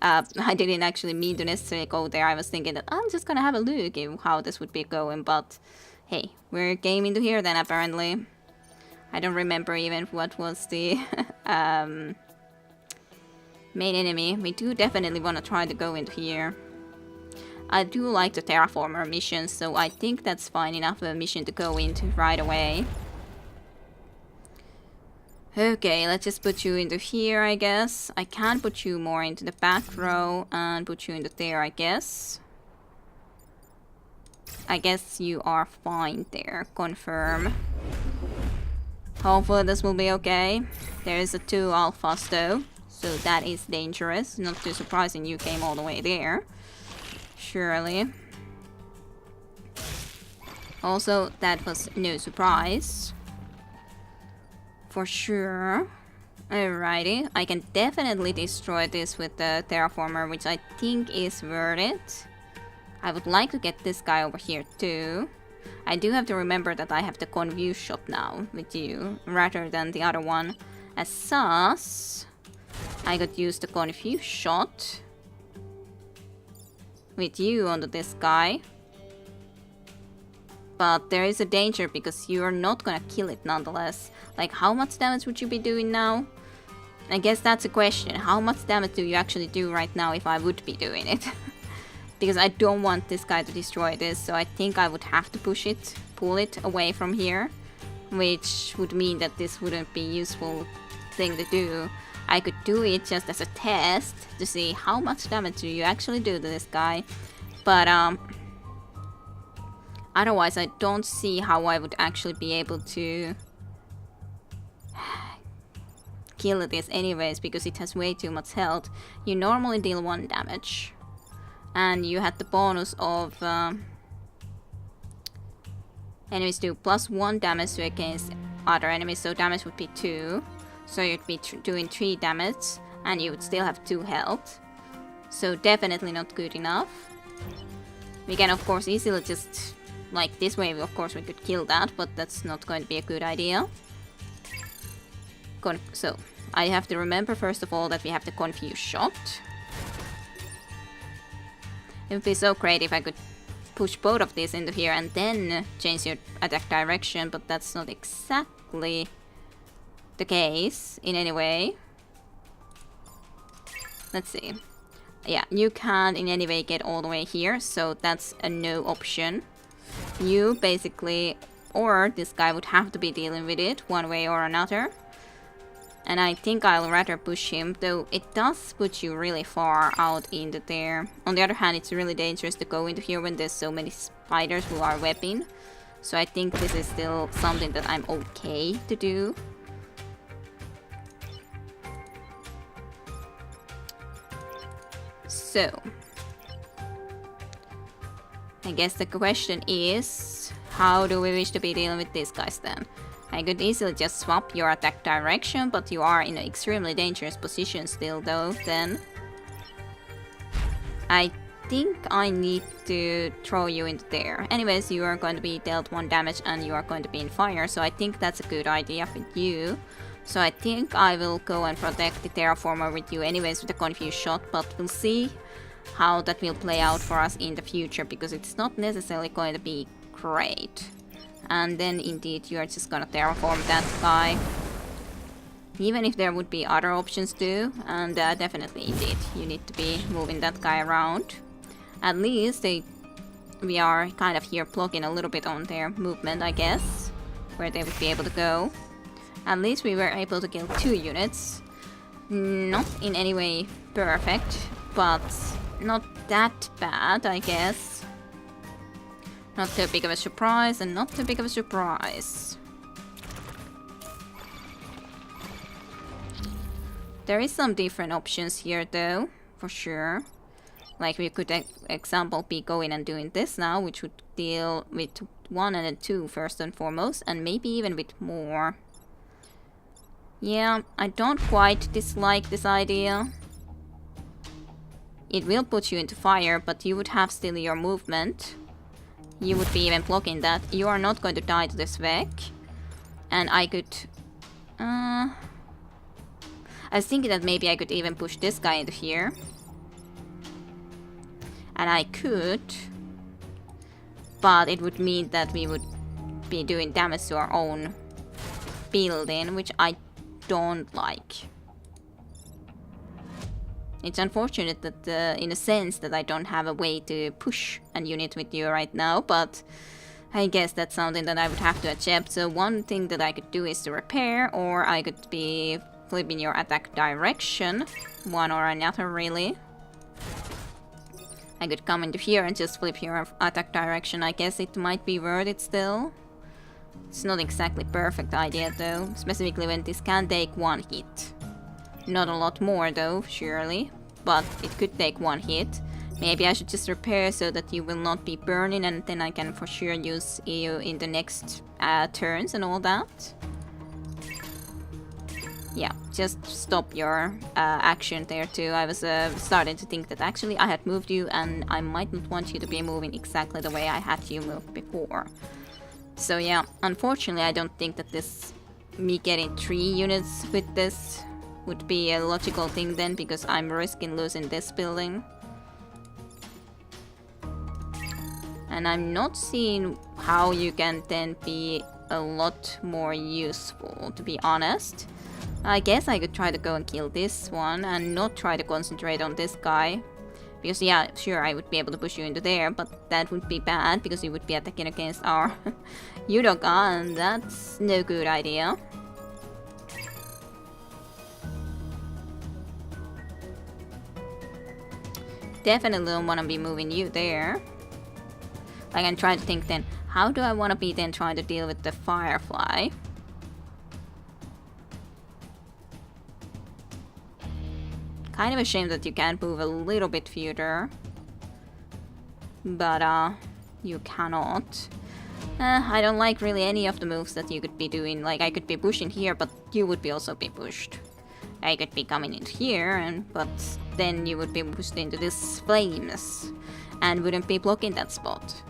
I didn't actually mean to necessarily go there. I was thinking that I'm just gonna have a look at how this would be going, but hey, we're game into here then apparently. I don't remember even what was the main enemy. We do definitely want to try to go into here. I do like the terraformer mission, so I think that's fine enough of a mission to go into right away. Okay, let's just put you into here, I guess. I can put you more into the back row and put you into there, I guess. I guess you are fine there. Confirm. Hopefully this will be okay. There is a 2 alphas though, so that is dangerous. Not too surprising you came all the way there. Surely. Also, that was no surprise. For sure. Alrighty, I can definitely destroy this with the terraformer, which I think is worth it. I would like to get this guy over here too. I do have to remember that I have the confuse shot now with you, rather than the other one. As such, I could use the confuse shot with you onto this guy. But there is a danger because you are not gonna kill it nonetheless. Like, how much damage would you be doing now? I guess that's a question. How much damage do you actually do right now if I would be doing it? Because I don't want this guy to destroy this, so I think I would have to push it, pull it away from here. Which would mean that this wouldn't be a useful thing to do. I could do it just as a test to see how much damage do you actually do to this guy. But otherwise I don't see how I would actually be able to kill this anyways, because it has way too much health. You normally deal 1 damage. And you had the bonus of enemies do +1 damage against other enemies, so damage would be 2. So you'd be doing 3 damage, and you would still have 2 health. So definitely not good enough. We can of course easily just, like this way, of course we could kill that, but that's not going to be a good idea. So, I have to remember first of all that we have the confuse shot. It would be so great if I could push both of these into here and then change your attack direction, but that's not exactly the case in any way. Let's see. Yeah, you can't in any way get all the way here, so that's a no option. You basically, or this guy would have to be dealing with it one way or another. And I think I'll rather push him, though it does put you really far out into there. On the other hand, it's really dangerous to go into here when there's so many spiders who are webbing. So I think this is still something that I'm okay to do. So, I guess the question is, how do we wish to be dealing with these guys then? I could easily just swap your attack direction, but you are in an extremely dangerous position still though, then. I think I need to throw you into there. Anyways, you are going to be dealt 1 damage and you are going to be in fire, so I think that's a good idea for you. So I think I will go and protect the terraformer with you anyways with the confuse shot, but we'll see how that will play out for us in the future, because it's not necessarily going to be great. And then indeed you are just gonna terraform that guy. Even if there would be other options too, and definitely indeed you need to be moving that guy around. At least we are kind of here blocking a little bit on their movement, I guess, where they would be able to go. At least we were able to kill 2 units. Not in any way perfect, but not that bad, I guess. Not too big of a surprise, and not too big of a surprise. There is some different options here though, for sure. Like we could, example, be going and doing this now, which would deal with 1 and 2 first and foremost, and maybe even with more. Yeah, I don't quite dislike this idea. It will put you into fire, but you would have still your movement. You would be even blocking that. You are not going to die to this Vec. And I could... I was thinking that maybe I could even push this guy into here. And I could, but it would mean that we would be doing damage to our own building, which I don't like. It's unfortunate that, in a sense, that I don't have a way to push a unit with you right now, but I guess that's something that I would have to accept. So one thing that I could do is to repair, or I could be flipping your attack direction. One or another, really. I could come into here and just flip your attack direction. I guess it might be worth it still. It's not exactly perfect idea though, specifically when this can take one hit. Not a lot more though, surely, but it could take one hit. Maybe I should just repair so that you will not be burning, and then I can for sure use you in the next turns and all that. Yeah, just stop your action there too. I was starting to think that actually I had moved you and I might not want you to be moving exactly the way I had you move before. So yeah, unfortunately I don't think that me getting 3 units with this would be a logical thing then, because I'm risking losing this building. And I'm not seeing how you can then be a lot more useful, to be honest. I guess I could try to go and kill this one and not try to concentrate on this guy. Because yeah, sure, I would be able to push you into there, but that would be bad because you would be attacking against our Judoka, and that's no good idea. Definitely don't want to be moving you there. Like, I'm trying to think then, how do I want to be then trying to deal with the Firefly? Kind of a shame that you can't move a little bit further. But, you cannot. I don't like really any of the moves that you could be doing. Like, I could be pushing here, but you would also be pushed. I could be coming in here, but then you would be pushed into this flames and wouldn't be blocking that spot.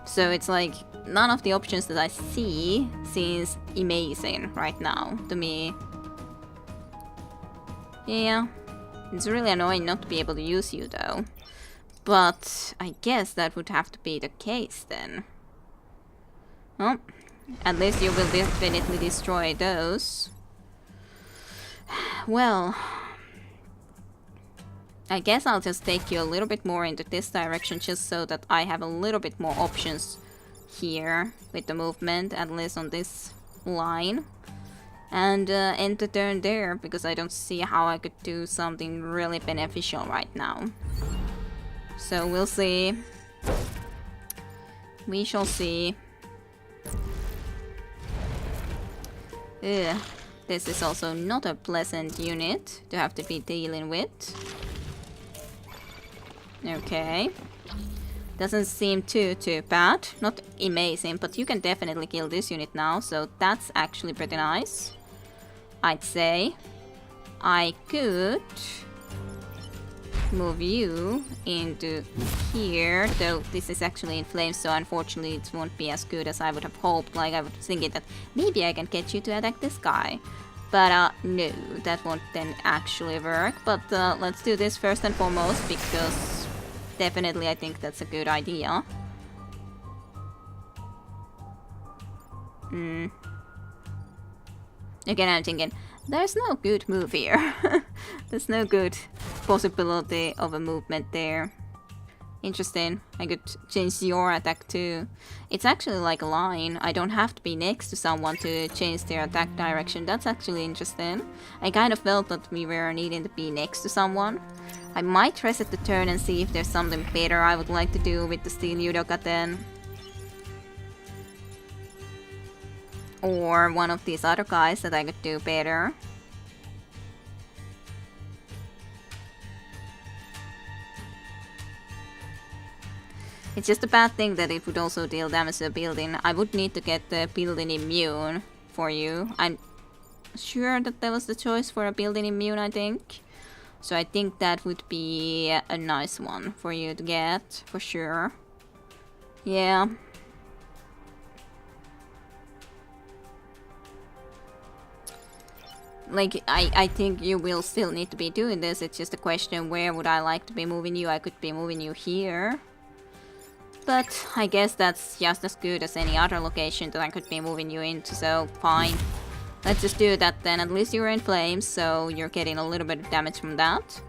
So it's like, none of the options that I see seems amazing right now to me. Yeah. It's really annoying not to be able to use you though. But I guess that would have to be the case then. Well, at least you will definitely destroy those. Well, I guess I'll just take you a little bit more into this direction just so that I have a little bit more options here with the movement, at least on this line. And end the turn there, because I don't see how I could do something really beneficial right now. So we'll see. We shall see. Ugh. This is also not a pleasant unit to have to be dealing with. Okay. Doesn't seem too bad. Not amazing, but you can definitely kill this unit now, so that's actually pretty nice, I'd say. I could move you into here, though this is actually in flames, so unfortunately it won't be as good as I would have hoped. Like, I was thinking that maybe I can get you to attack this guy. But no, that won't then actually work. But let's do this first and foremost, because definitely I think that's a good idea. Again, I'm thinking, there's no good move here. There's no good possibility of a movement there. Interesting. I could change your attack too. It's actually like a line. I don't have to be next to someone to change their attack direction. That's actually interesting. I kind of felt that we were needing to be next to someone. I might reset the turn and see if there's something better I would like to do with the Steel Judoka then. Or one of these other guys that I could do better. It's just a bad thing that it would also deal damage to the building. I would need to get the building immune for you. I'm sure that was the choice for a building immune, I think. So I think that would be a nice one for you to get, for sure. Yeah. like, I think you will still need to be doing this. It's just a question, where would I like to be moving you? I could be moving you here. But I guess that's just as good as any other location that I could be moving you into, so fine. Let's just do that then. At least you're in flames, so you're getting a little bit of damage from that.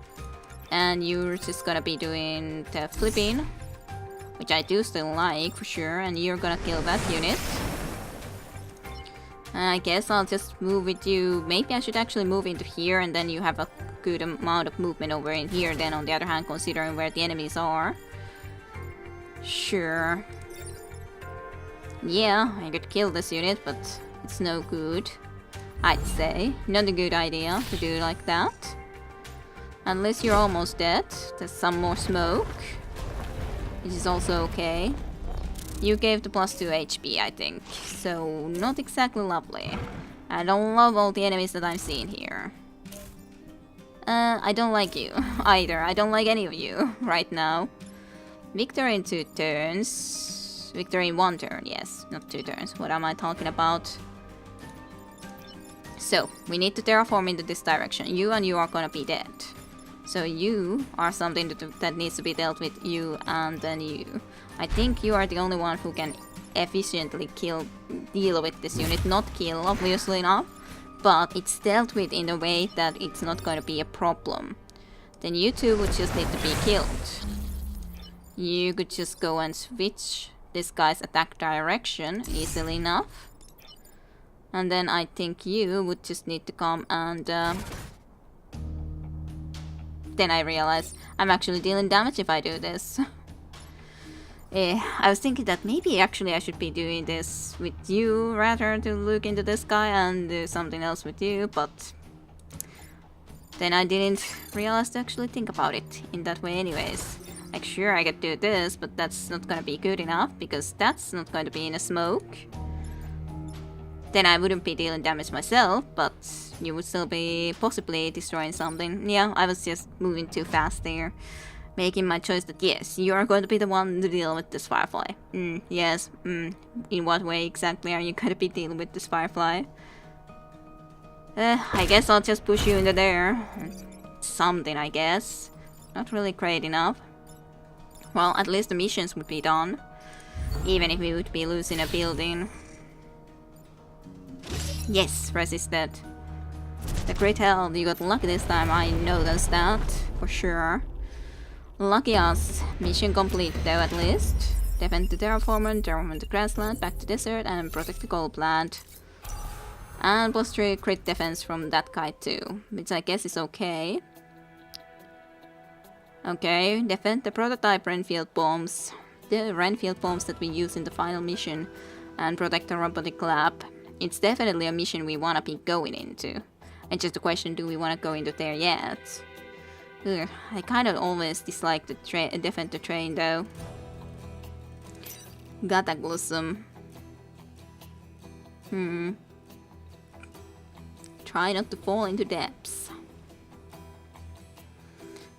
And you're just gonna be doing the flipping, which I do still like for sure, and you're gonna kill that unit. I guess I'll just move with you. Maybe I should actually move into here, and then you have a good amount of movement over in here then, on the other hand, considering where the enemies are. Sure. Yeah, I could kill this unit, but it's no good, I'd say. Not a good idea to do like that. Unless you're almost dead. There's some more smoke, which is also okay. You gave the +2 HP, I think, so not exactly lovely. I don't love all the enemies that I'm seeing here. I don't like you either. I don't like any of you right now. Victory in 2 turns. Victory in 1 turn, yes, not 2 turns. What am I talking about? So, we need to terraform into this direction. You and you are gonna be dead. So you are something that needs to be dealt with, you and then you. I think you are the only one who can efficiently deal with this unit. Not kill, obviously enough, but it's dealt with in a way that it's not going to be a problem. Then you two would just need to be killed. You could just go and switch this guy's attack direction easily enough. And then I think you would just need to come and... Then I realize I'm actually dealing damage if I do this. I was thinking that maybe actually I should be doing this with you rather to look into this guy and do something else with you, but then I didn't realize to actually think about it in that way anyways. Like, sure, I could do this, but that's not gonna be good enough because that's not going to be in a smoke. Then I wouldn't be dealing damage myself, but you would still be possibly destroying something. Yeah, I was just moving too fast there. Making my choice that yes, you are going to be the one to deal with this firefly. Yes, in what way exactly are you going to be dealing with this firefly? I guess I'll just push you into there. Something, I guess. Not really great enough. Well, at least the missions would be done. Even if we would be losing a building. Yes, resisted. The great hell, you got lucky this time, I noticed that, for sure. Lucky us. Mission complete though, at least. Defend the terraformer, terraform the grassland, back to desert, and protect the gold plant. And +3 crit defense from that guy too, which I guess is okay. Okay, defend the prototype Renfield bombs. The Renfield bombs that we use in the final mission. And protect the robotic lab. It's definitely a mission we wanna be going into. And just a question, do we wanna go into there yet? Ugh, I kind of always dislike the defend the train though. Cataclysm. Try not to fall into depths.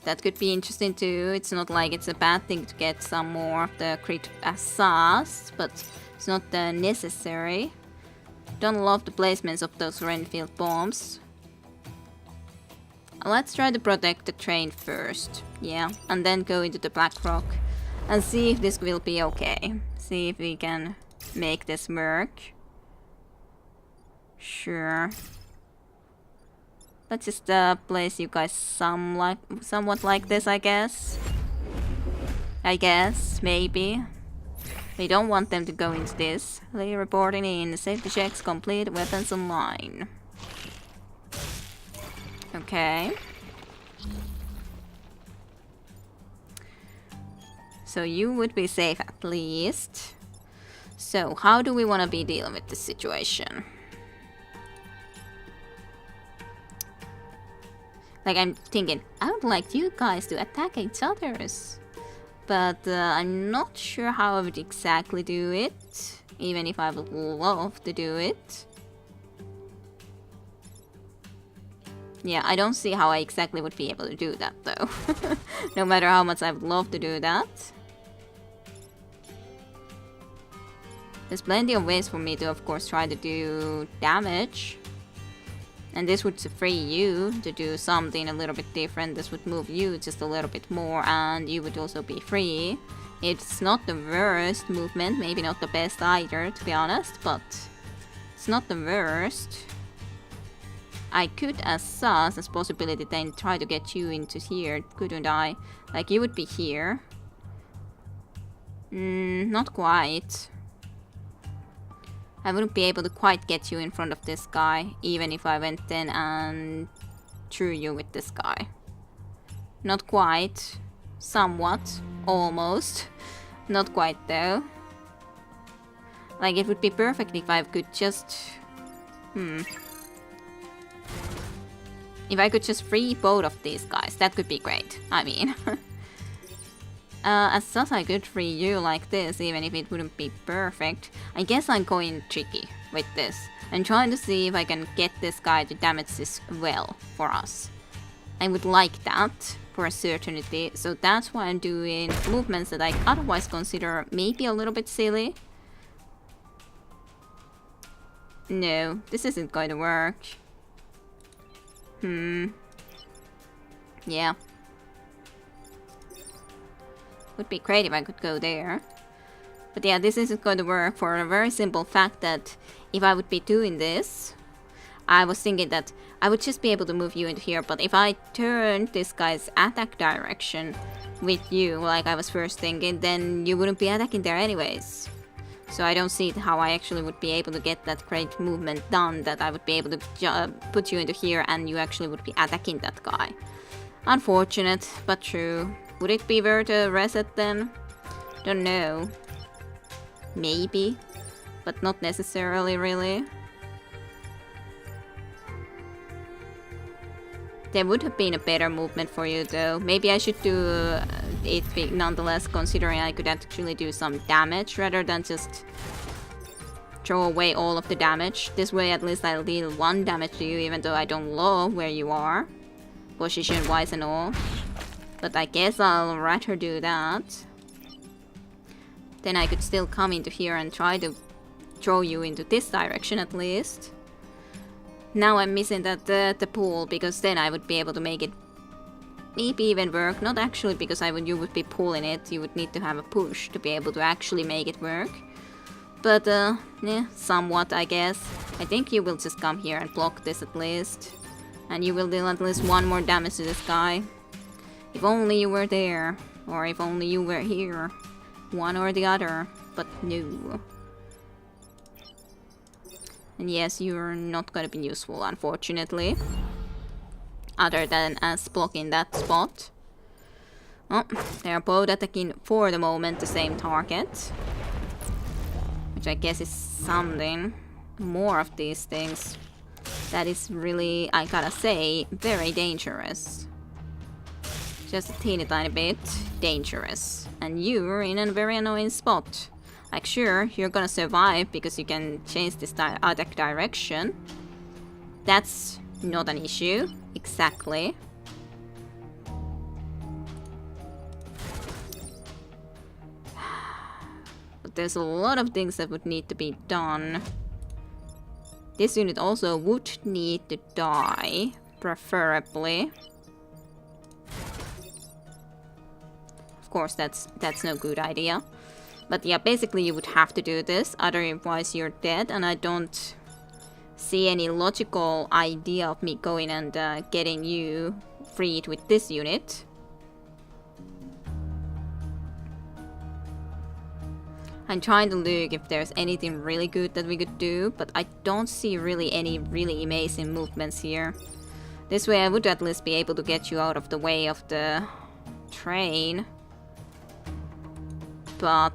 That could be interesting too. It's not like it's a bad thing to get some more of the crit assass, but it's not necessary. Don't love the placements of those Renfield bombs. Let's try to protect the train first. Yeah, and then go into the Black Rock and see if this will be okay. See if we can make this work. Sure. Let's just place you guys somewhat like this, I guess. Maybe. We don't want them to go into this. They reporting in. Safety checks complete. Weapons online. Okay. So you would be safe at least. So how do we want to be dealing with this situation? Like, I'm thinking, I would like you guys to attack each other's. But I'm not sure how I would exactly do it. Even if I would love to do it. Yeah, I don't see how I exactly would be able to do that though. No matter how much I would love to do that. There's plenty of ways for me to, of course, try to do damage. And this would free you to do something a little bit different. This would move you just a little bit more, and you would also be free. It's not the worst movement, maybe not the best either, to be honest, but it's not the worst. I could, as possibility, then try to get you into here, couldn't I? Like, you would be here. Not quite. I wouldn't be able to quite get you in front of this guy, even if I went in and threw you with this guy. Not quite. Somewhat. Almost. Not quite, though. Like, it would be perfect if I could just... If I could just free both of these guys, that could be great. I mean... as such, I could free you like this, even if it wouldn't be perfect. I guess I'm going tricky with this. I'm trying to see if I can get this guy to damage this well for us. I would like that, for a certainty. So that's why I'm doing movements that I otherwise consider maybe a little bit silly. No, this isn't going to work. Yeah. Would be great if I could go there. But yeah, this isn't going to work for a very simple fact that if I would be doing this, I was thinking that I would just be able to move you into here, but if I turned this guy's attack direction with you, like I was first thinking, then you wouldn't be attacking there anyways. So I don't see how I actually would be able to get that great movement done, that I would be able to put you into here and you actually would be attacking that guy. Unfortunate, but true. Would it be worth a reset then? Don't know. Maybe, but not necessarily really. There would have been a better movement for you though. Maybe I should do it nonetheless, considering I could actually do some damage rather than just throw away all of the damage. This way at least I'll deal 1 damage to you, even though I don't love where you are, position wise and all. But I guess I'll rather do that. Then I could still come into here and try to throw you into this direction at least. Now I'm missing that the pull, because then I would be able to make it maybe even work. Not actually, because you would be pulling it. You would need to have a push to be able to actually make it work. But yeah, somewhat I guess. I think you will just come here and block this at least. And you will deal at least 1 more damage to this guy. If only you were there, or if only you were here. One or the other, but no. And yes, you're not gonna be useful, unfortunately. Other than as blocking that spot. Oh, they're both attacking for the moment the same target. Which I guess is something. More of these things. That is really, I gotta say, very dangerous. Just a teeny tiny bit dangerous. And you're in a very annoying spot. Like, sure, you're gonna survive because you can change this attack direction. That's not an issue. Exactly. But there's a lot of things that would need to be done. This unit also would need to die, preferably. Of course, that's no good idea. But yeah, basically you would have to do this, otherwise you're dead, and I don't see any logical idea of me going and getting you freed with this unit. I'm trying to look if there's anything really good that we could do, but I don't see really any really amazing movements here. This way I would at least be able to get you out of the way of the train. But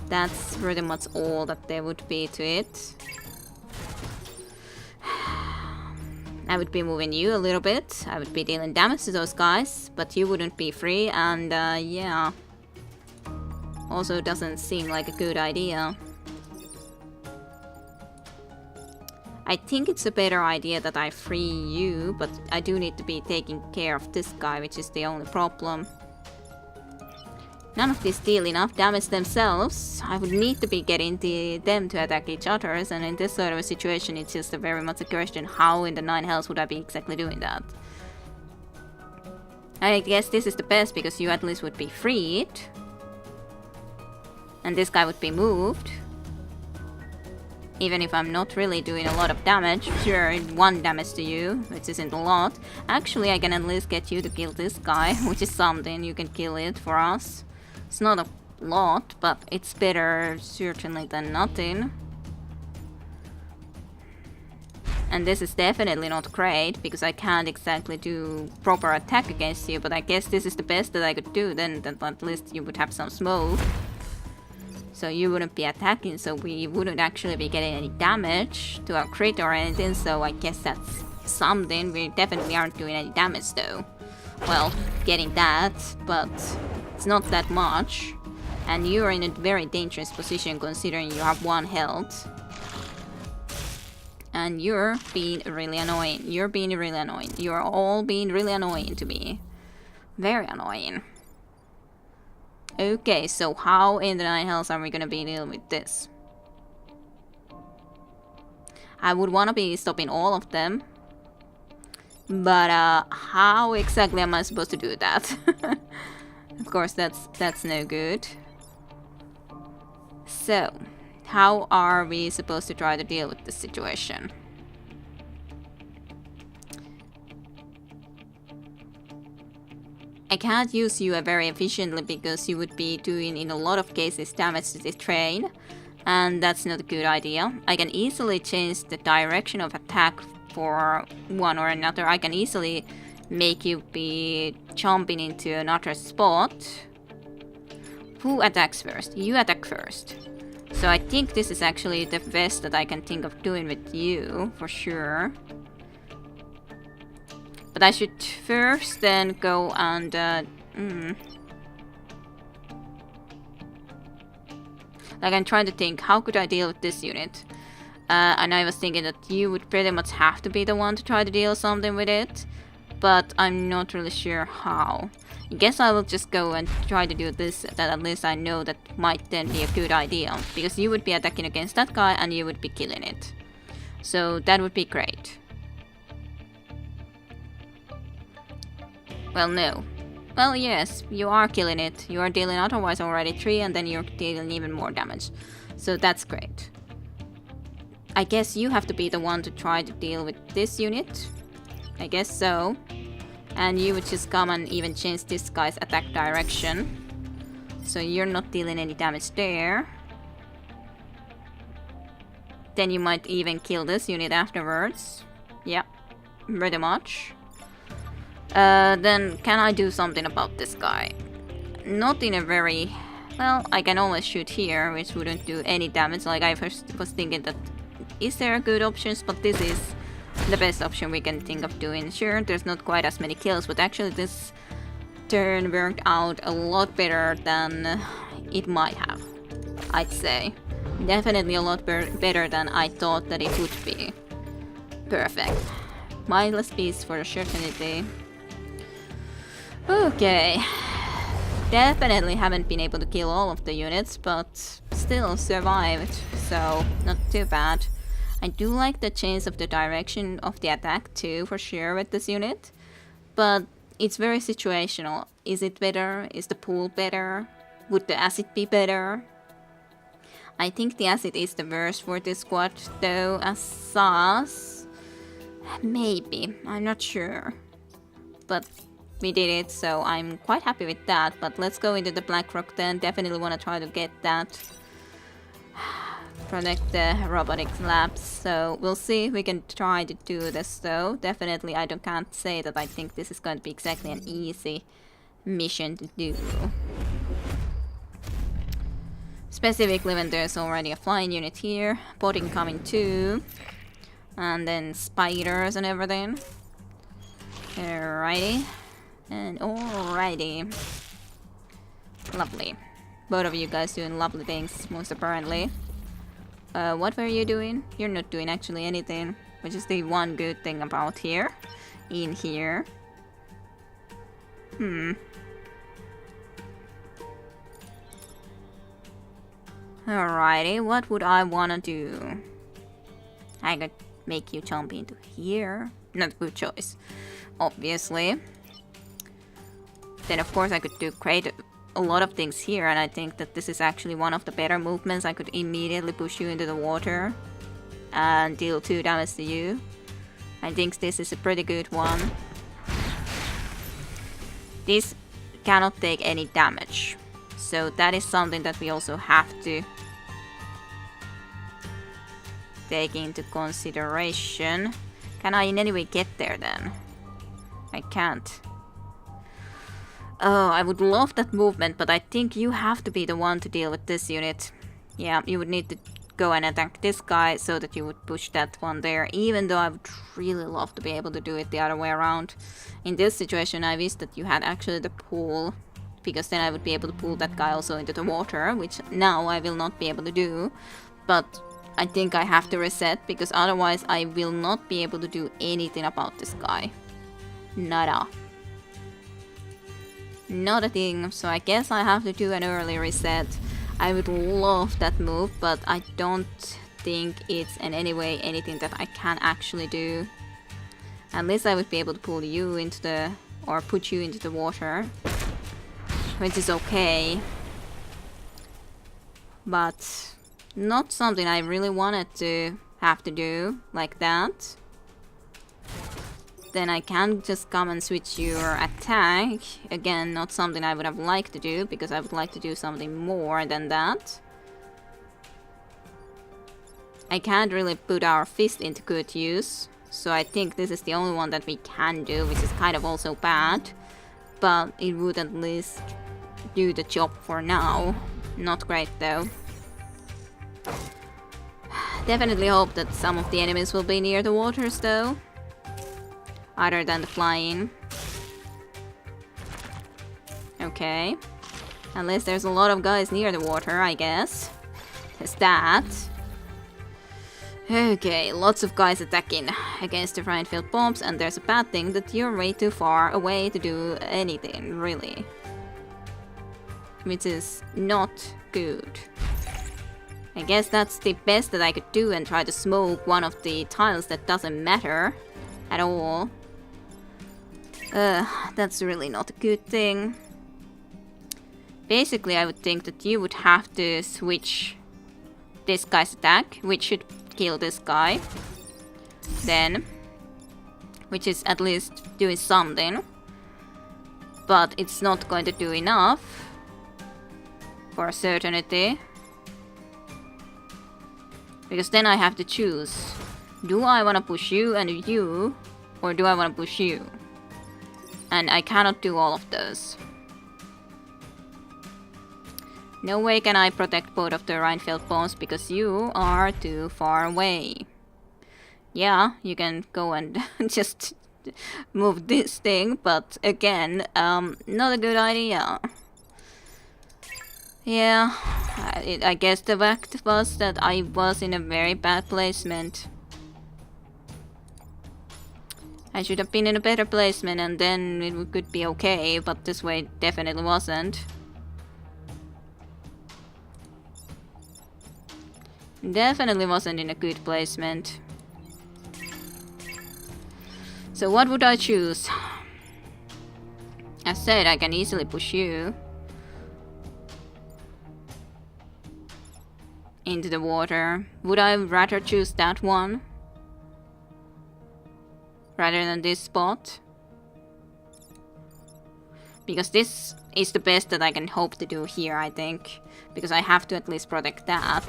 that's pretty much all that there would be to it. I would be moving you a little bit. I would be dealing damage to those guys, but you wouldn't be free, and yeah. Also doesn't seem like a good idea. I think it's a better idea that I free you, but I do need to be taking care of this guy, which is the only problem. None of these deal enough damage themselves. I would need to be getting them to attack each other, and in this sort of a situation it's just very much a question how in the 9 hells would I be exactly doing that. I guess this is the best because you at least would be freed. And this guy would be moved. Even if I'm not really doing a lot of damage. Sure, 1 damage to you, which isn't a lot. Actually, I can at least get you to kill this guy, which is something. You can kill it for us. It's not a lot, but it's better certainly than nothing. And this is definitely not great, because I can't exactly do proper attack against you, but I guess this is the best that I could do, then that at least you would have some smoke. So you wouldn't be attacking, so we wouldn't actually be getting any damage to our crit or anything, so I guess that's something. We definitely aren't doing any damage though. Well, getting that, but it's not that much. And you're in a very dangerous position considering you have 1 health. And you're being really annoying. You're being really annoying. You're all being really annoying to me. Very annoying. Okay, so how in the 9 hells are we gonna be dealing with this? I would wanna be stopping all of them. But how exactly am I supposed to do that? Of course, that's no good. So, how are we supposed to try to deal with this situation? I can't use you very efficiently because you would be doing in a lot of cases damage to the train, and that's not a good idea. I can easily change the direction of attack for one or another. I can easily make you be jumping into another spot. Who attacks first? You attack first. So I think this is actually the best that I can think of doing with you, for sure. But I should first then go and... Like, I'm trying to think, how could I deal with this unit? And I was thinking that you would pretty much have to be the one to try to deal something with it. But I'm not really sure how. I guess I will just go and try to do this, that at least I know that might then be a good idea. Because you would be attacking against that guy and you would be killing it. So that would be great. Well, no. Well, yes, you are killing it. You are dealing otherwise already 3 and then you're dealing even more damage. So that's great. I guess you have to be the one to try to deal with this unit. I guess so. And you would just come and even change this guy's attack direction. So you're not dealing any damage there. Then you might even kill this unit afterwards. Yeah, pretty much. Then can I do something about this guy? Not in a very... Well, I can always shoot here, which wouldn't do any damage. Like, I first was thinking that... Is there good options? But this is the best option we can think of doing. Sure, there's not quite as many kills, but actually this turn worked out a lot better than it might have, I'd say. Definitely a lot better than I thought that it would be. Perfect. Mindless beast for certainty. Okay. Definitely haven't been able to kill all of the units, but still survived, so not too bad. I do like the change of the direction of the attack too, for sure, with this unit. But it's very situational. Is it better? Is the pool better? Would the acid be better? I think the acid is the worst for this squad, though, as sauce. Maybe. I'm not sure. But we did it, so I'm quite happy with that. But let's go into the Black Rock then. Definitely want to try to get that. Protect the robotic labs. So we'll see if we can try to do this though. Definitely can't say that I think this is going to be exactly an easy mission to do. Specifically when there's already a flying unit here. Botting coming too. And then spiders and everything. Alrighty. And alrighty. Lovely. Both of you guys doing lovely things, most apparently. What were you doing? You're not doing actually anything, which is the one good thing about here. In here. Alrighty, what would I wanna do? I could make you jump into here. Not a good choice, obviously. Then of course I could create a lot of things here, and I think that this is actually one of the better movements. I could immediately push you into the water and deal 2 damage to you. I think this is a pretty good one. This cannot take any damage, so that is something that we also have to take into consideration. Can I in any way get there then? I can't. Oh, I would love that movement, but I think you have to be the one to deal with this unit. Yeah, you would need to go and attack this guy so that you would push that one there, even though I would really love to be able to do it the other way around. In this situation, I wish that you had actually the pull, because then I would be able to pull that guy also into the water, which now I will not be able to do. But I think I have to reset, because otherwise I will not be able to do anything about this guy. Nada. Not a thing, so I guess I have to do an early reset. I would love that move, but I don't think it's in any way anything that I can actually do. Unless I would be able to pull you into the... or put you into the water. Which is okay. But not something I really wanted to have to do like that. Then I can just come and switch your attack. Again, not something I would have liked to do, because I would like to do something more than that. I can't really put our fist into good use, so I think this is the only one that we can do, which is kind of also bad. But it would at least do the job for now. Not great though. Definitely hope that some of the enemies will be near the waters though. Other than the flying. Okay. Unless there's a lot of guys near the water, I guess. There's that. Okay, lots of guys attacking against the Rhinefield bombs, and there's a bad thing that you're way too far away to do anything, really. Which is not good. I guess that's the best that I could do, and try to smoke one of the tiles that doesn't matter at all. That's really not a good thing. Basically, I would think that you would have to switch this guy's attack, which should kill this guy. Then, which is at least doing something. But it's not going to do enough. For a certainty. Because then I have to choose. Do I want to push you and you? Or do I want to push you? And I cannot do all of those. No way can I protect both of the Rhinefield bombs, because you are too far away. Yeah, you can go and just move this thing, but again, not a good idea. Yeah, I guess the fact was that I was in a very bad placement. I should have been in a better placement, and then it could be okay, but this way definitely wasn't. Definitely wasn't in a good placement. So what would I choose? As said, I can easily push you into the water. Would I rather choose that one rather than this spot? Because this is the best that I can hope to do here, I think. Because I have to at least protect that.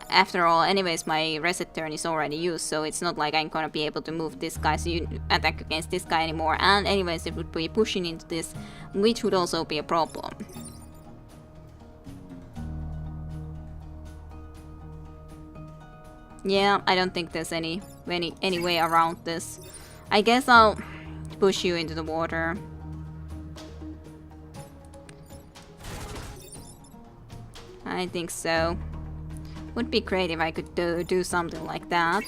After all, anyways, my reset turn is already used, so it's not like I'm gonna be able to move this guy, so you attack against this guy anymore. And anyways, it would be pushing into this, which would also be a problem. Yeah, I don't think there's any way around this. I guess I'll push you into the water. I think so. Would be great if I could do something like that.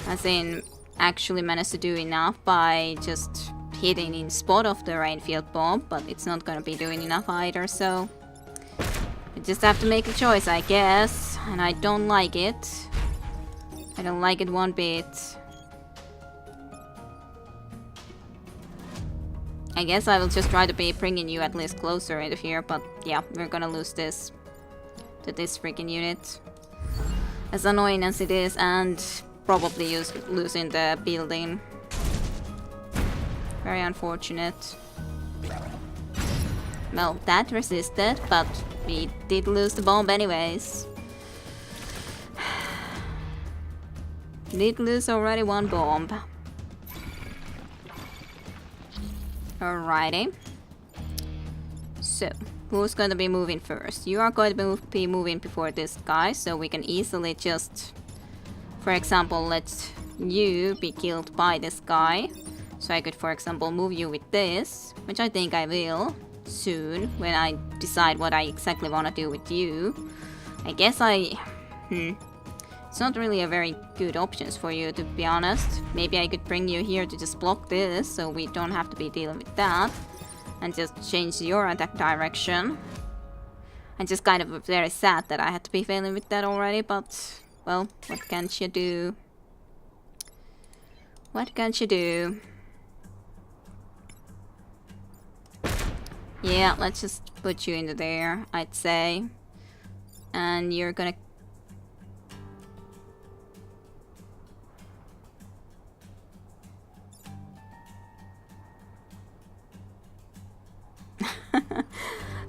As in, actually manage to do enough by just hitting in spot of the rainfield bomb, but it's not gonna be doing enough either, so we just have to make a choice, I guess. And I don't like it. I don't like it one bit. I guess I will just try to be bringing you at least closer into here, but yeah, we're gonna lose this to this freaking unit. As annoying as it is, and probably losing the building. Very unfortunate. Well, that resisted, but we did lose the bomb anyways. Did lose already one bomb. Alrighty. So, who's going to be moving first? You are going to be moving before this guy, so we can easily just, for example, let you be killed by this guy. So I could, for example, move you with this, which I think I will soon when I decide what I exactly want to do with you. I guess it's not really a very good option for you, to be honest. Maybe I could bring you here to just block this, so we don't have to be dealing with that. And just change your attack direction. I'm just kind of very sad that I had to be failing with that already, but, well, what can you do? What can you do? Yeah, let's just put you into there, I'd say. And you're gonna...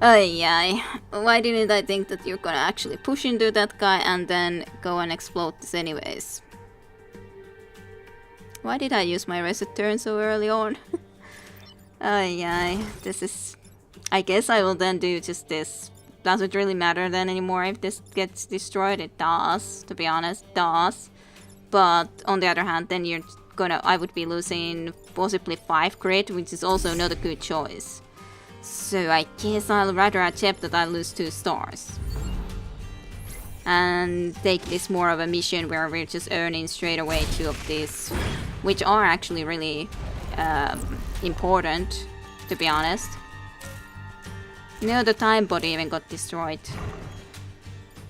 Ay, why didn't I think that you're gonna actually push into that guy and then go and explode this anyways? Why did I use my reset turn so early on? Ay, this is... I guess I will then do just this. Doesn't really matter then anymore if this gets destroyed. It does, to be honest, does. But on the other hand, then I would be losing possibly 5 crit, which is also not a good choice. So I guess I'll rather accept that I lose 2 stars. And take this more of a mission where we're just earning straight away 2 of these, which are actually really important, to be honest. No, the time bot even got destroyed.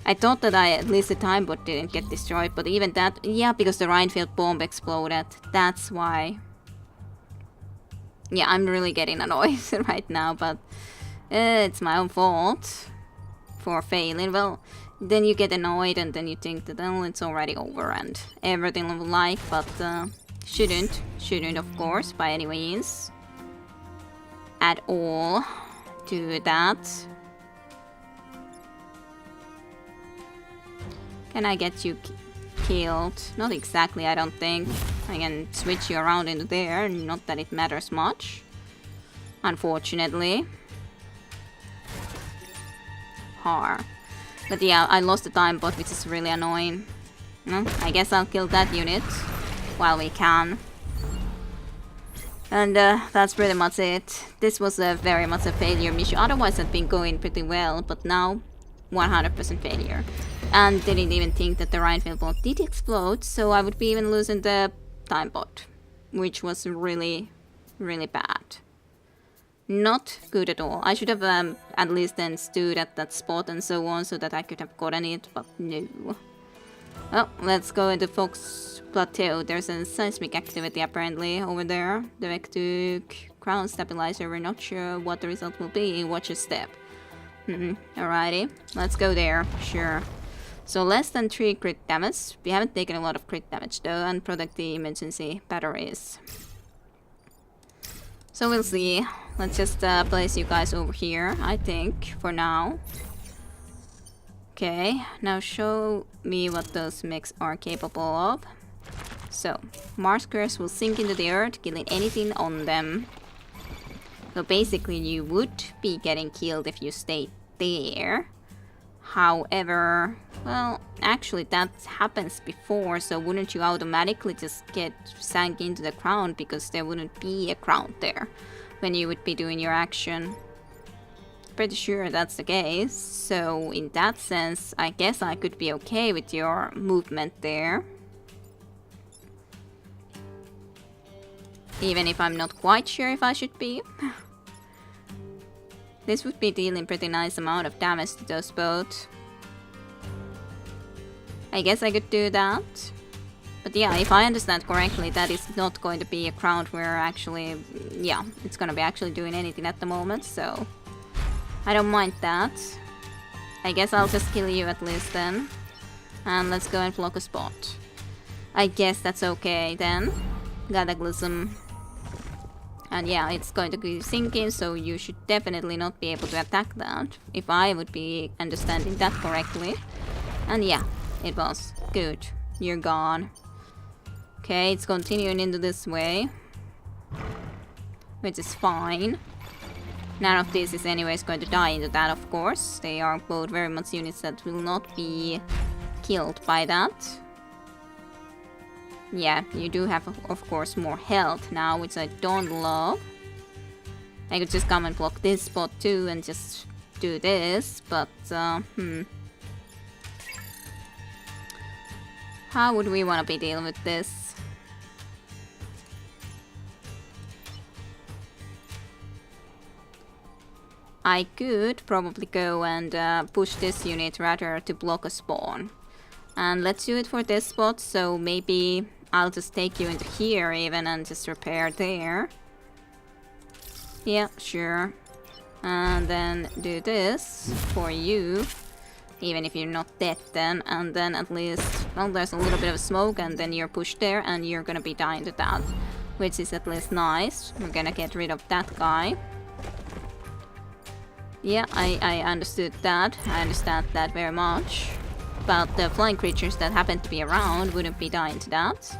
I thought that at least the time bot didn't get destroyed, but even that, yeah, because the Rhinefield bomb exploded. That's why. Yeah, I'm really getting annoyed right now, but it's my own fault for failing. Well, then you get annoyed and then you think that, oh, it's already over and everything will like, but shouldn't of course, by any means. At all. Do that. Can I get you killed? Not exactly, I don't think. I can switch you around into there, not that it matters much. Unfortunately. But yeah, I lost the time bot, which is really annoying. No, I guess I'll kill that unit while we can. And that's pretty much it. This was very much a failure mission. Otherwise, it had been going pretty well, but now 100% failure. And didn't even think that the Rhinefield bot did explode, so I would be even losing the time bot, which was really, really bad. Not good at all. I should have at least then stood at that spot and so on, so that I could have gotten it, but no. Well, let's go into Fox Plateau. There's a seismic activity apparently over there. Direct to Crown Stabilizer. We're not sure what the result will be. Watch your step. Alrighty, let's go there. Sure. So less than 3 crit damage. We haven't taken a lot of crit damage though, and protect the emergency batteries. So we'll see. Let's just place you guys over here, I think, for now. Okay, now show me what those mechs are capable of. So, Mars Curse will sink into the earth, killing anything on them. So basically you would be getting killed if you stayed there. However, well, actually that happens before, so wouldn't you automatically just get sank into the ground because there wouldn't be a ground there when you would be doing your action? Pretty sure that's the case, so in that sense, I guess I could be okay with your movement there. Even if I'm not quite sure if I should be. This would be dealing pretty nice amount of damage to those both. I guess I could do that. But yeah, if I understand correctly, that is not going to be a crowd where actually, yeah, it's gonna be actually doing anything at the moment, so I don't mind that. I guess I'll just kill you at least then. And let's go and block a spot. I guess that's okay then. Cataclysm. And yeah, it's going to be sinking, so you should definitely not be able to attack that, if I would be understanding that correctly. And yeah, it was. Good. You're gone. Okay, it's continuing into this way. Which is fine. None of this is anyways going to die into that, of course. They are both very much units that will not be killed by that. Yeah, you do have, of course, more health now, which I don't love. I could just come and block this spot too and just do this, but, how would we want to be dealing with this? I could probably go and push this unit rather to block a spawn. And let's do it for this spot, so maybe I'll just take you into here even and just repair there. Yeah, sure. And then do this for you. Even if you're not dead then, and then at least, well, there's a little bit of smoke and then you're pushed there and you're gonna be dying to that. Which is at least nice. We're gonna get rid of that guy. Yeah, I understood that. I understand that very much. But the flying creatures that happen to be around wouldn't be dying to that.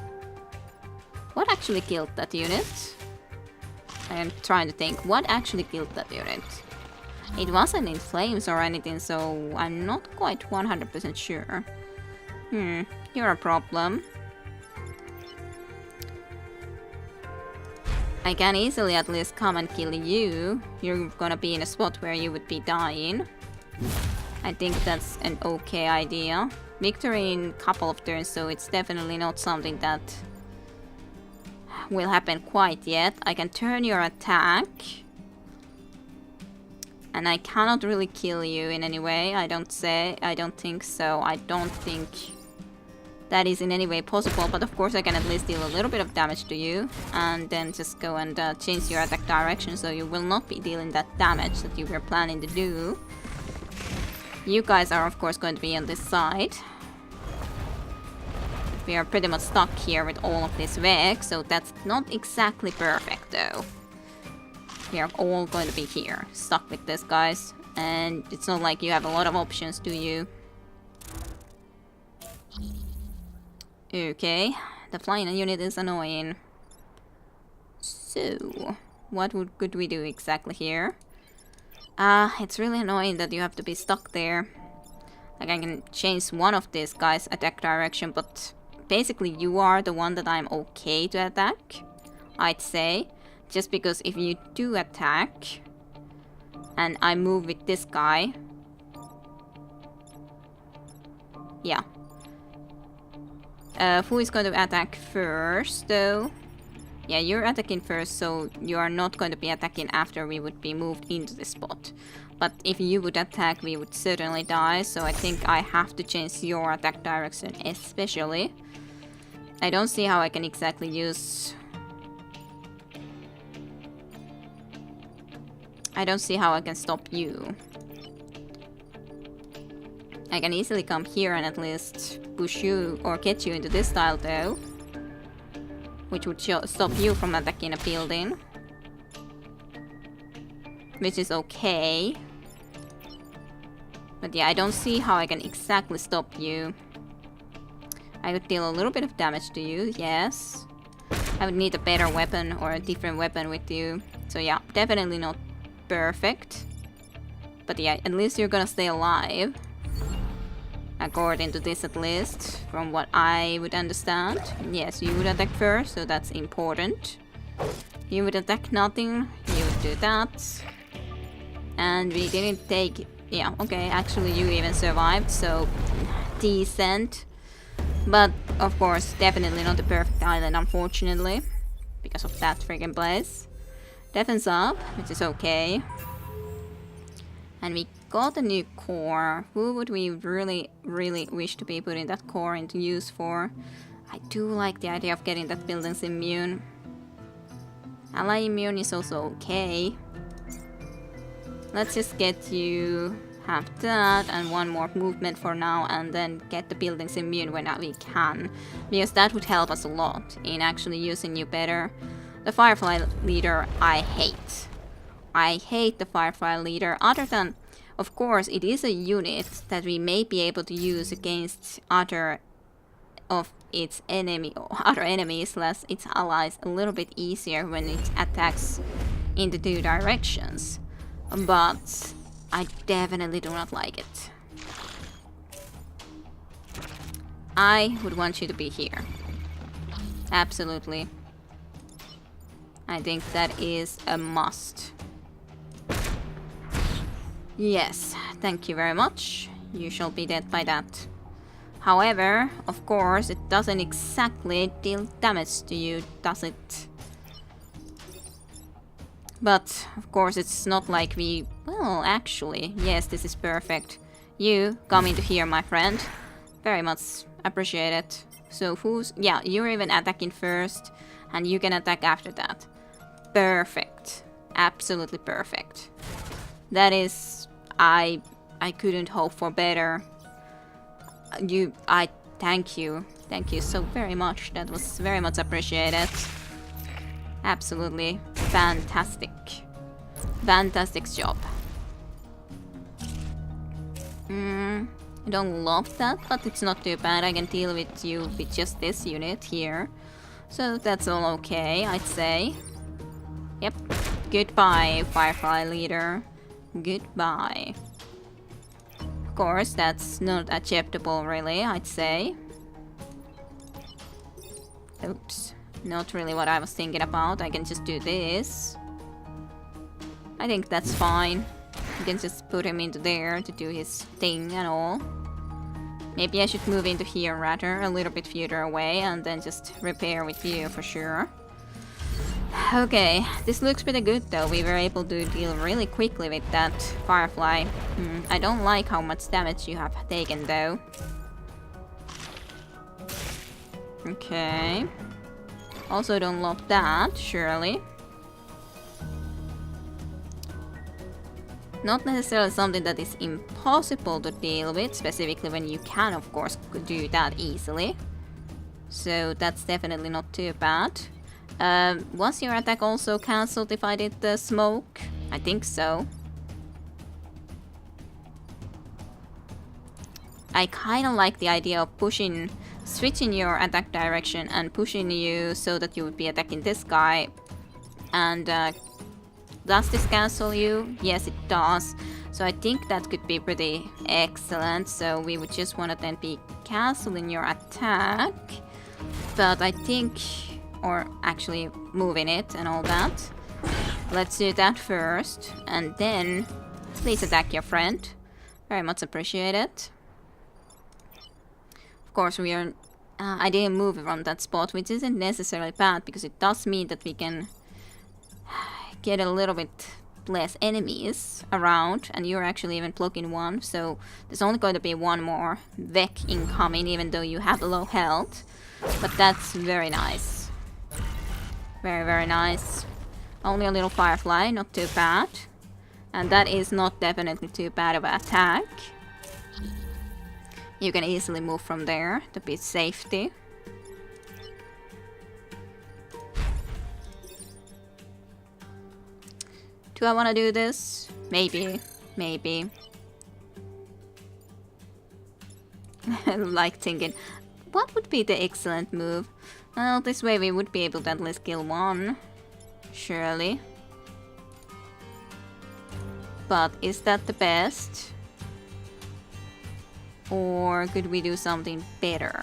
What actually killed that unit? I'm trying to think. What actually killed that unit? It wasn't in flames or anything, so I'm not quite 100% sure. You're a problem. I can easily at least come and kill you. You're gonna be in a spot where you would be dying. I think that's an okay idea. Victory in a couple of turns, so it's definitely not something that will happen quite yet. I can turn your attack. And I cannot really kill you in any way, I don't think so. I don't think that is in any way possible, but of course I can at least deal a little bit of damage to you. And then just go and change your attack direction, so you will not be dealing that damage that you were planning to do. You guys are of course going to be on this side. We are pretty much stuck here with all of this Veg, so that's not exactly perfect though. We are all going to be here, stuck with this, guys. And it's not like you have a lot of options, do you? Okay, the flying unit is annoying. So, what could we do exactly here? It's really annoying that you have to be stuck there. Like, I can change one of these guys' attack direction, but basically you are the one that I'm okay to attack, I'd say. Just because if you do attack, and I move with this guy... Yeah. Who is going to attack first, though? Yeah, you're attacking first, so you are not going to be attacking after we would be moved into the spot. But if you would attack, we would certainly die, so I think I have to change your attack direction especially. I don't see how I can exactly use... I don't see how I can stop you. I can easily come here and at least push you or get you into this tile though. Which would stop you from attacking a building. Which is okay. But yeah, I don't see how I can exactly stop you. I could deal a little bit of damage to you, yes. I would need a better weapon or a different weapon with you. So yeah, definitely not perfect. But yeah, at least you're gonna stay alive. According to this at least, from what I would understand. Yes, you would attack first, so that's important. You would attack nothing, you would do that. And we didn't take... Yeah, okay, actually you even survived, so decent. But, of course, definitely not the perfect island, unfortunately. because of that freaking place. Defense up, which is okay. And we got a new core. Who would we really wish to be putting that core into use for? I do like the idea of getting that building's immune. Ally immune is also okay. Let's just get you have that and one more movement for now, and then get the buildings immune when we can, because that would help us a lot in actually using you better. The Firefly leader I hate. I hate the Firefly leader, other than, of course, it is a unit that we may be able to use against other of its enemy, or other enemies, less its allies, a little bit easier when it attacks in the two directions. But I definitely do not like it. I would want you to be here. Absolutely. I think that is a must. Yes, thank you very much. You shall be dead by that. However, of course, it doesn't exactly deal damage to you, does it? But, of course, it's not like we... Well, actually, yes, this is perfect. You come into here, my friend. Very much appreciate it. So who's... Yeah, you're even attacking first, and you can attack after that. Perfect. Absolutely perfect. That is... I couldn't hope for better. I thank you. Thank you so very much. That was very much appreciated. Absolutely fantastic. Fantastic job. I don't love that, but it's not too bad. I can deal with you with just this unit here. So that's all okay, I'd say. Yep. Goodbye, Firefly leader. Goodbye. Of course, that's not acceptable, really, I'd say. Oops. Not really what I was thinking about. I can just do this. I think that's fine. You can just put him into there to do his thing and all. Maybe I should move into here rather, a little bit further away, and then just repair with you for sure. Okay, this looks pretty good though. We were able to deal really quickly with that Firefly. I don't like how much damage you have taken though. Okay. Also don't love that, surely. Not necessarily something that is impossible to deal with, specifically when you can, of course, do that easily. So that's definitely not too bad. Was your attack also cancelled if I did the smoke? I think so. I kinda like the idea of switching your attack direction and pushing you so that you would be attacking this guy. And does this cancel you? Yes, it does. So I think that could be pretty excellent. So we would just want to then be canceling your attack. But I think... Or actually moving it and all that. Let's do that first. And then please attack your friend. Very much appreciated. Of course, we are... I didn't move from that spot, which isn't necessarily bad, because it does mean that we can get a little bit less enemies around, and you're actually even blocking one, so there's only going to be one more Vec incoming, even though you have low health. But that's very nice. Very, very nice. Only a little Firefly, not too bad. And that is not definitely too bad of an attack. You can easily move from there to be safety. Do I want to do this? Maybe. Maybe. Like thinking, what would be the excellent move? Well, this way we would be able to at least kill one. Surely. But is that the best? Or could we do something better?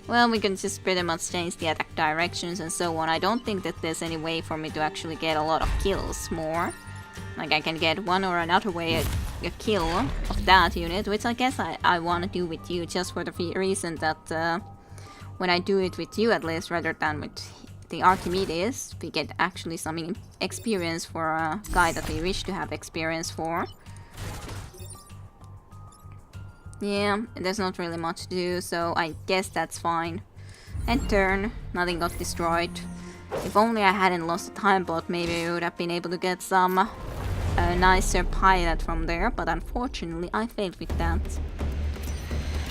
Well, we can just pretty much change the attack directions and so on. I don't think that there's any way for me to actually get a lot of kills more. Like I can get one or another way a kill of that unit, which I guess I want to do with you just for the reason that when I do it with you at least rather than with the Archimedes, we get actually some experience for a guy that we wish to have experience for. Yeah, there's not really much to do, so I guess that's fine. End turn, nothing got destroyed. If only I hadn't lost the time bot, maybe I would have been able to get some nicer pilot from there, but unfortunately I failed with that.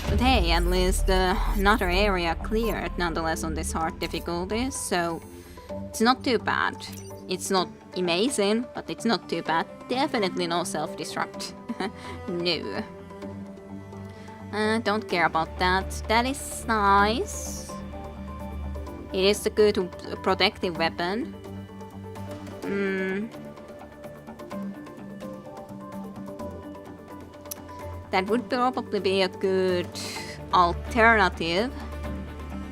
But hey, at least another area cleared nonetheless on this hard difficulty, so it's not too bad. It's not amazing, but it's not too bad. Definitely no self-destruct. No. Don't care about that. That is nice. It is a good protective weapon. That would probably be a good alternative,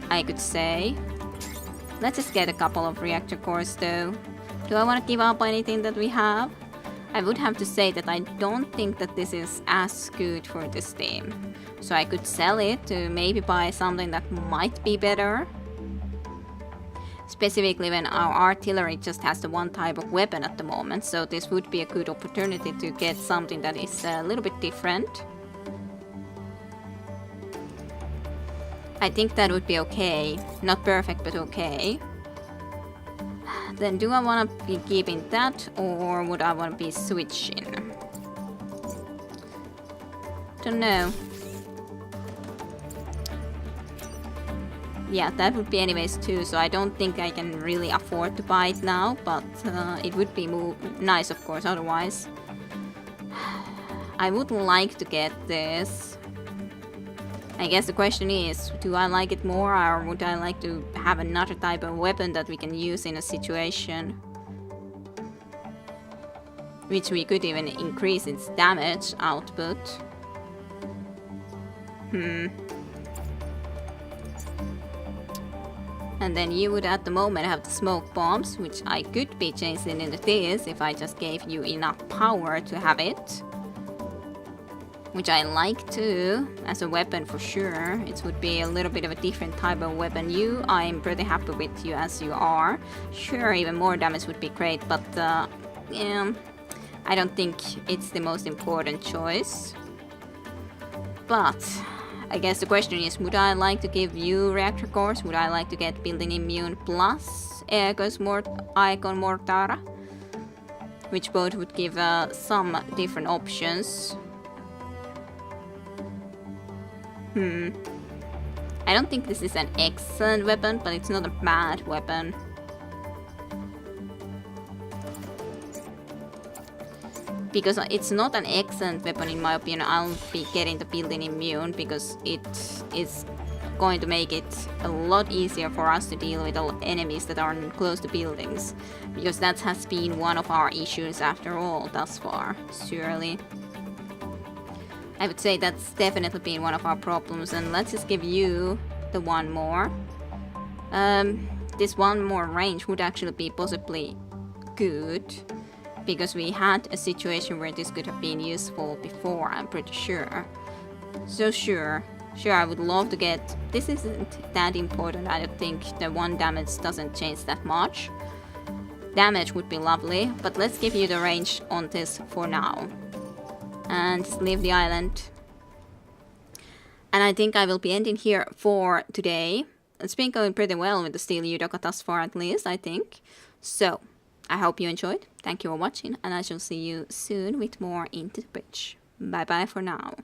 I could say. Let's just get a couple of reactor cores though. Do I want to give up anything that we have? I would have to say that I don't think that this is as good for this team. So I could sell it to maybe buy something that might be better. Specifically when our artillery just has the one type of weapon at the moment. So this would be a good opportunity to get something that is a little bit different. I think that would be okay. Not perfect, but okay. Then do I want to be keeping that, or would I want to be switching? Don't know. Yeah, that would be anyways too, so I don't think I can really afford to buy it now, but it would be nice of course otherwise. I would like to get this. I guess the question is, do I like it more, or would I like to have another type of weapon that we can use in a situation? Which we could even increase its damage output. And then you would at the moment have the smoke bombs, which I could be changing into this if I just gave you enough power to have it. Which I like too, as a weapon for sure. It would be a little bit of a different type of weapon. I'm pretty happy with you as you are. Sure, even more damage would be great, but yeah, I don't think it's the most important choice. But I guess the question is, would I like to give you reactor cores? Would I like to get building immune plus Aegis Icon Mortara? Which both would give some different options. I don't think this is an excellent weapon, but it's not a bad weapon. Because it's not an excellent weapon in my opinion, I'll be getting the building immune because it is going to make it a lot easier for us to deal with all enemies that are close to buildings. Because that has been one of our issues after all thus far, surely. I would say that's definitely been one of our problems, and let's just give you the one more. This one more range would actually be possibly good, because we had a situation where this could have been useful before, I'm pretty sure. So sure, I would love to get... This isn't that important, I don't think. The one damage doesn't change that much. Damage would be lovely, but let's give you the range on this for now. And just leave the island. And I think I will be ending here for today. It's been going pretty well with the Steel Judoka thus far, at least, I think. So, I hope you enjoyed. Thank you for watching, and I shall see you soon with more Into the Bridge. Bye bye for now.